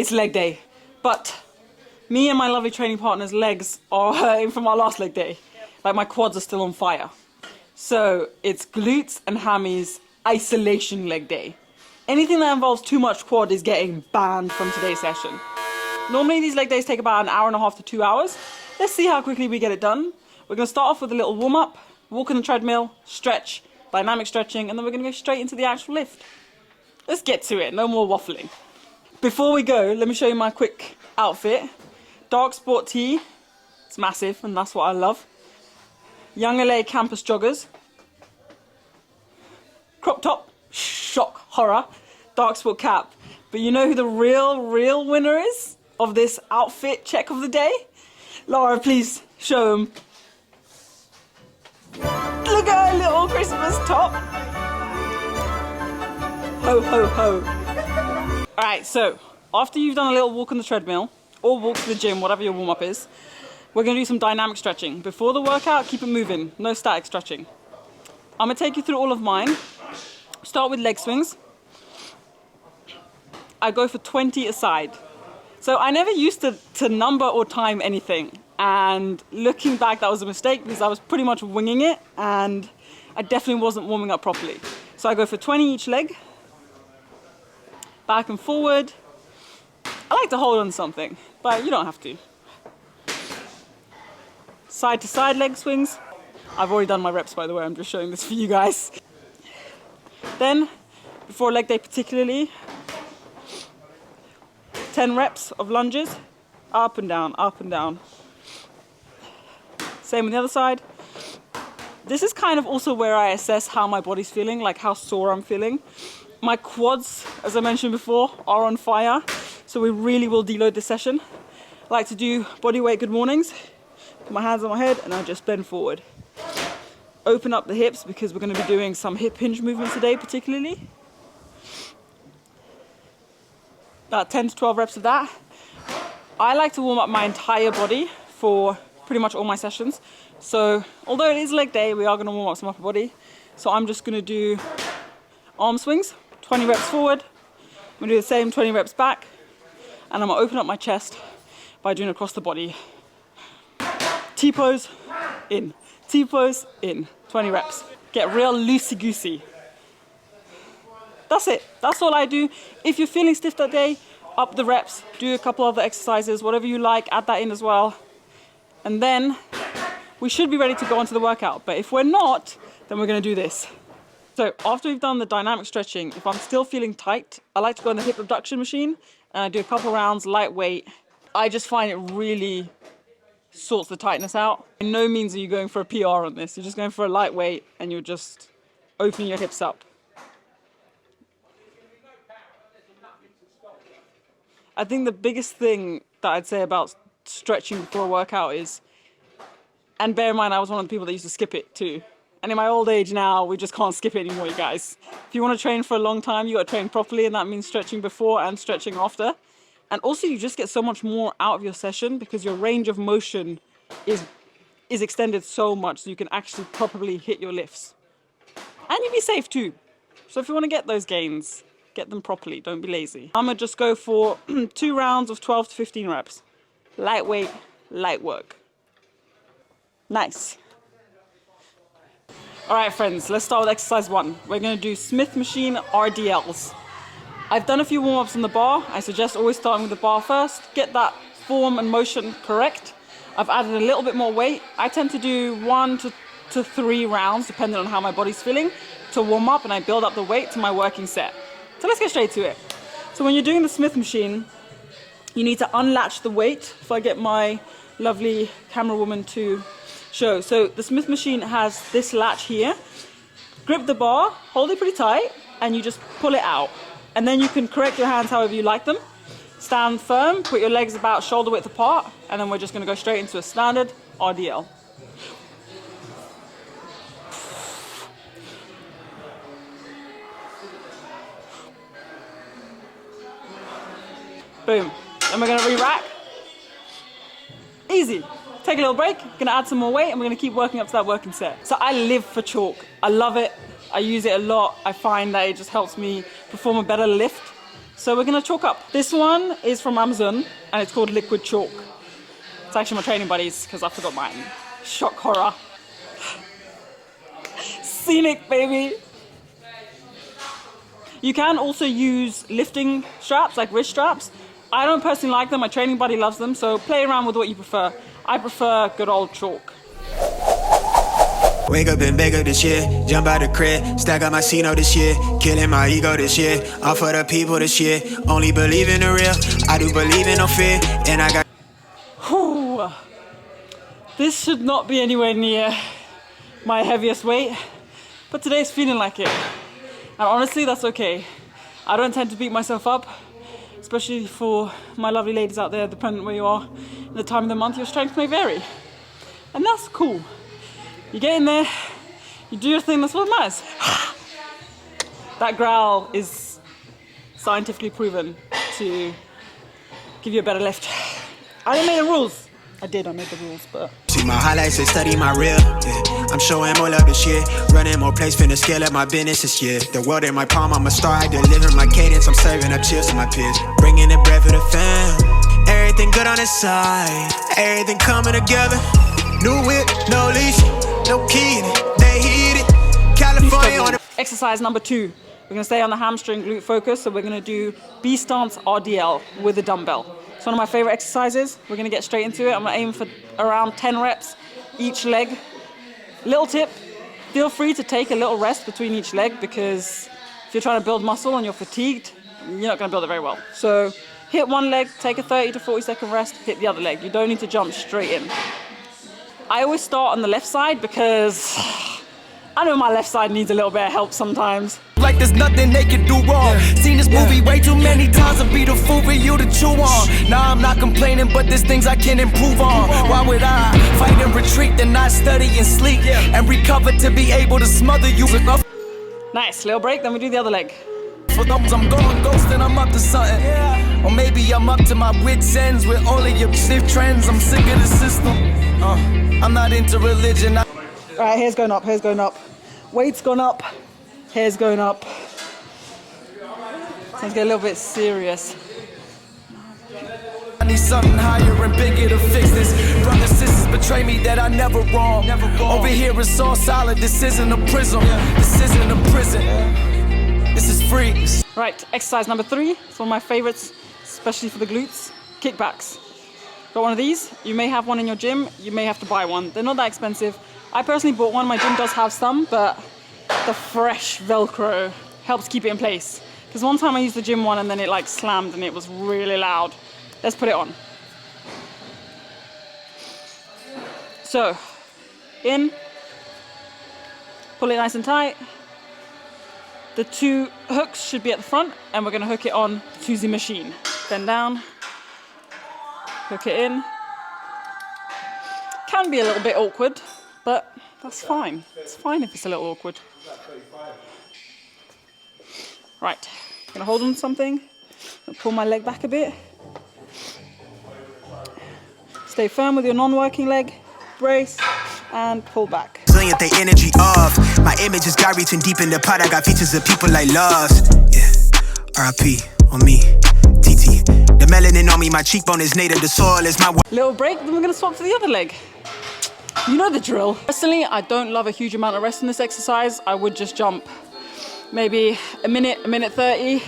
it's leg day. But me and my lovely training partner's legs are hurting from our last leg day. Like my quads are still on fire. So it's glutes and hammies isolation leg day. Anything that involves too much quad is getting banned from today's session. Normally these leg days take about 1.5 hours to 2 hours. Let's see how quickly we get it done. We're going to start off with a little warm up, walk on the treadmill, stretch, dynamic stretching, and then we're going to go straight into the actual lift. Let's get to it, no more waffling. Before we go, let me show you my quick outfit. Dark sport tee, it's massive and that's what I love. Young LA campus joggers. Crop top, shock, horror, dark sport cap. But you know who the real winner is of this outfit check of the day? Laura, please show him. Look at her little Christmas top. Ho, ho, ho. Alright, so after you've done a little walk on the treadmill, or walk to the gym, whatever your warm-up is, we're going to do some dynamic stretching. Before the workout, keep it moving, no static stretching. I'm going to take you through all of mine. Start with leg swings. I go for 20 a side. So I never used to number or time anything. And looking back, that was a mistake because I was pretty much winging it and I definitely wasn't warming up properly. So I go for 20 each leg. Back and forward. I like to hold on to something, but you don't have to. Side to side leg swings. I've already done my reps, by the way, I'm just showing this for you guys. Then, before leg day particularly, 10 reps of lunges, up and down, up and down. Same on the other side. This is kind of also where I assess how my body's feeling, like how sore I'm feeling. My quads, as I mentioned before, are on fire, so we really will deload this session. I like to do body weight good mornings, put my hands on my head, and I just bend forward. Open up the hips because we're going to be doing some hip hinge movements today particularly. About 10 to 12 reps of that. I like to warm up my entire body for pretty much all my sessions. So although it is leg day, we are going to warm up some upper body. So I'm just going to do arm swings, 20 reps forward. I'm going to do the same 20 reps back. And I'm going to open up my chest by doing across the body. T-pose, in. T-pose, in. 20 reps. Get real loosey-goosey. That's it. That's all I do. If you're feeling stiff that day, up the reps, do a couple other exercises, whatever you like, add that in as well. And then we should be ready to go on to the workout. But if we're not, then we're going to do this. So after we've done the dynamic stretching, if I'm still feeling tight, I like to go on the hip abduction machine and I do a couple rounds, lightweight. I just find it really sorts the tightness out. By no means are you going for a PR on this. You're just going for a lightweight and you're just opening your hips up. I think the biggest thing that I'd say about stretching before a workout is, and bear in mind I was one of the people that used to skip it too. And in my old age now, we just can't skip it anymore, you guys. If you want to train for a long time, you got to train properly, and that means stretching before and stretching after. And also you just get so much more out of your session because your range of motion is extended so much so you can actually properly hit your lifts. And you be safe too. So if you want to get those gains, get them properly, don't be lazy. I'm gonna just go for 2 rounds of 12 to 15 reps. Lightweight, light work. Nice. All right, friends, let's start with exercise 1. We're gonna do Smith machine RDLs. I've done a few warm-ups on the bar. I suggest always starting with the bar first. Get that form and motion correct. I've added a little bit more weight. I tend to do 1 to 3 rounds, depending on how my body's feeling, to warm up, and I build up the weight to my working set. So let's get straight to it. So when you're doing the Smith machine, you need to unlatch the weight. If I get my lovely camera woman to show. So the Smith machine has this latch here. Grip the bar, hold it pretty tight, and you just pull it out. And then you can correct your hands however you like them. Stand firm, put your legs about shoulder width apart, and then we're just gonna go straight into a standard RDL. Boom. Then we're gonna re-rack. Easy. Take a little break, gonna add some more weight, and we're gonna keep working up to that working set. So I live for chalk. I love it. I use it a lot. I find that it just helps me perform a better lift. So we're gonna chalk up. This one is from Amazon and it's called liquid chalk. It's actually my training buddies because I forgot mine. Shock horror. Scenic, baby. You can also use lifting straps, like wrist straps. I don't personally like them, my training buddy loves them, so play around with what you prefer. I prefer good old chalk. Wake up and bake up this year, jump out the crib, stack up my C-note this year, killing my ego this year, all for the people this year, only believe in the real, I do believe in no fear, and I got... Whew. This should not be anywhere near my heaviest weight, but today's feeling like it, and honestly that's okay. I don't tend to beat myself up, especially for my lovely ladies out there, depending where you are, in the time of the month your strength may vary, and that's cool. You get in there, you do your thing, that's what matters. That growl is scientifically proven to give you a better lift. I didn't make the rules. I made the rules, but... See my highlights and study my real, yeah. I'm showing more love this year, running more plays, finna scale up my business this year. The world in my palm, I'm a star, I deliver my cadence, I'm serving up chills to my peers. Bringing the bread for the fam, everything good on the side, everything coming together. New whip, no leash. No kidding, they hit it. California on the... Exercise number 2. We're gonna stay on the hamstring glute focus, so we're gonna do B stance RDL with a dumbbell. It's one of my favorite exercises. We're gonna get straight into it. I'm gonna aim for around 10 reps each leg. Little tip, feel free to take a little rest between each leg because if you're trying to build muscle and you're fatigued, you're not gonna build it very well. So hit one leg, take a 30 to 40 second rest, hit the other leg. You don't need to jump straight in. I always start on the left side because I know my left side needs a little bit of help sometimes. Like there's nothing they can do wrong. Seen this movie way too many times to be the fool for you to chew on. Nah, I'm not complaining, but there's things I can improve on. Why would I fight and retreat, then not study and sleep and recover to be able to smother you with a... Nice, little break, then we do the other leg. For those I'm going ghost and I'm up to something. Or maybe I'm up to my wits' ends with all of your stiff trends. I'm sick of the system. I'm not into religion. Alright, hair's going up, hair's going up. Weight's gone up, hair's going up. Let's get a little bit serious. I need something higher and bigger to fix this. Brothers, sisters betray me that I never wrong. Over here it's all solid, this isn't a prison. This isn't a prison. This is free. Right, exercise number 3. It's one of my favorites, especially for the glutes. Kickbacks. Got one of these. You may have one in your gym, you may have to buy one. They're not that expensive. I personally bought one, my gym does have some, but the fresh Velcro helps keep it in place. Because one time I used the gym one and then it like slammed and it was really loud. Let's put it on. So, in, pull it nice and tight. The 2 hooks should be at the front and we're gonna hook it on to the machine. Bend down, hook it in. Can be a little bit awkward, but that's fine. It's fine if it's a little awkward. Right, I'm gonna hold on to something, pull my leg back a bit. Stay firm with your non-working leg, brace, and pull back. Brilliant, they energy off. My image is got reaching deep in the pot. I got features of people like lost. Yeah, R.I.P. on me, TT. The melanin on me, my cheekbone is native. The soil is my... Little break, then we're gonna swap to the other leg. You know the drill. Personally, I don't love a huge amount of rest in this exercise. I would just jump maybe a minute 30.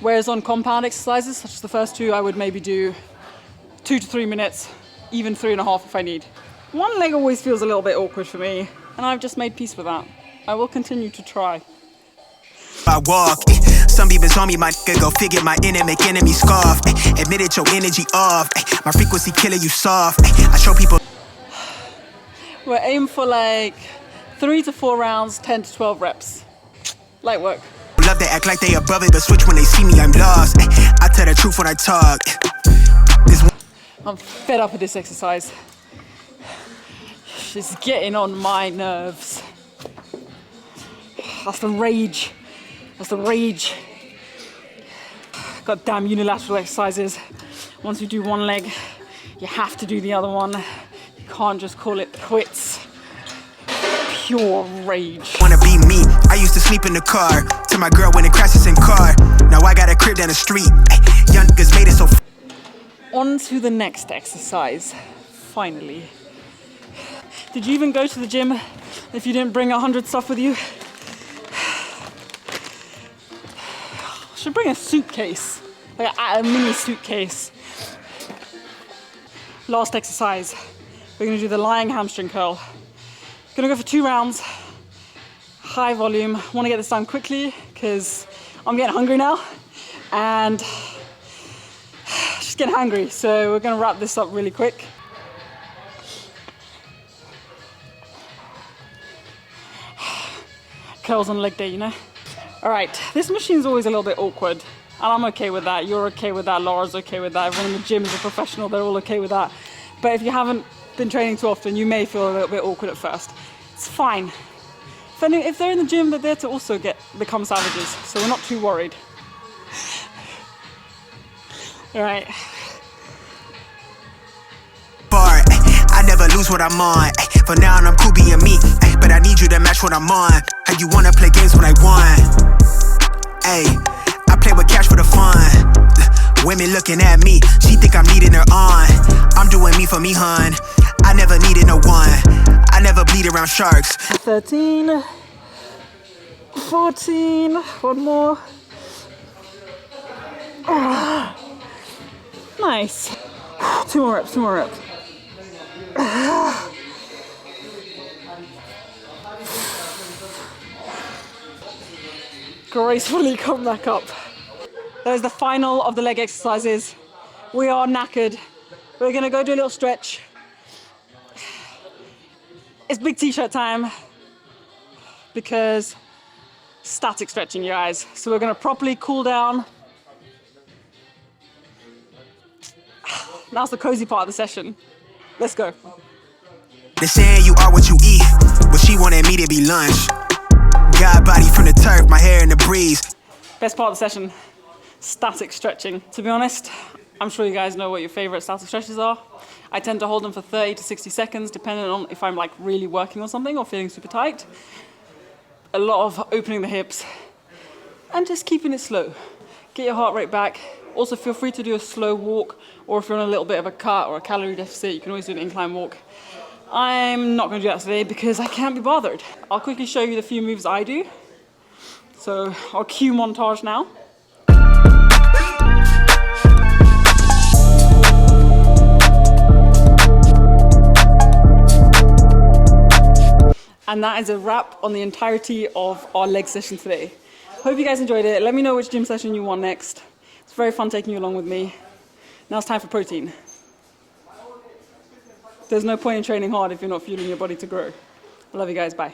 Whereas on compound exercises, such as the first 2, I would maybe do 2 to 3 minutes, even 3.5 if I need. One leg always feels a little bit awkward for me, and I've just made peace with that. I will continue to try. I walk, some people on me, my nigga, go figure my inner make enemy scoff. Admitted your energy off, my frequency killer, you soft. I show people. We're aiming for like 3 to 4 rounds, 10 to 12 reps. Light work. Love to act like they above it, but switch when they see me, I'm lost. I tell the truth when I talk. I'm fed up with this exercise. It's getting on my nerves. That's the rage. That's the rage. Goddamn unilateral exercises. Once you do one leg, you have to do the other one. You can't just call it quits. Pure rage. Wanna be me, I used to sleep in the car till my girl went and crashed us in car. Now I got a crib down the street. Young niggas made it so. On to the next exercise. Finally. Did you even go to the gym if you didn't bring 100 stuff with you? Should bring a suitcase, like a mini suitcase. Last exercise. We're gonna do the lying hamstring curl. Gonna go for 2 rounds. High volume. Want to get this done quickly because I'm getting hungry now and just getting hungry. So we're gonna wrap this up really quick. Curls on leg day, you know? All right, this machine's always a little bit awkward and I'm okay with that. You're okay with that, Laura's okay with that. Everyone in the gym is a professional, they're all okay with that. But if you haven't been training too often, you may feel a little bit awkward at first. It's fine. If they're in the gym, they're there to also become savages, so we're not too worried. All right. I never lose what I'm on. For now, I'm cool being me, but I need you to match what I'm on. How you wanna play games when I won? Ay, I play with cash for the fun. Women looking at me, she think I'm needing her on. I'm doing me for me, hun. I never needed no one. I never bleed around sharks. 13, 14, one more. Ah, nice. 2 more reps, 2 more reps. Gracefully come back up. That is the final of the leg exercises. We are knackered. We're gonna go do a little stretch. It's big t-shirt time because static stretching, you guys. So we're gonna properly cool down. Now's the cozy part of the session. Let's go. They're saying you are what you eat, but she wanted me to be lunch. God body from the turf, my hair in the breeze. Best part of the session, static stretching. To be honest, I'm sure you guys know what your favorite static stretches are. I tend to hold them for 30 to 60 seconds, depending on if I'm like really working on something or feeling super tight. A lot of opening the hips and just keeping it slow. Get your heart rate back. Also feel free to do a slow walk, or if you're on a little bit of a cut or a calorie deficit, you can always do an incline walk. I'm not gonna do that today because I can't be bothered. I'll quickly show you the few moves I do. So I'll cue montage now. And that is a wrap on the entirety of our leg session today. Hope you guys enjoyed it. Let me know which gym session you want next. It's very fun taking you along with me. Now it's time for protein. There's no point in training hard if you're not fueling your body to grow. I love you guys, bye.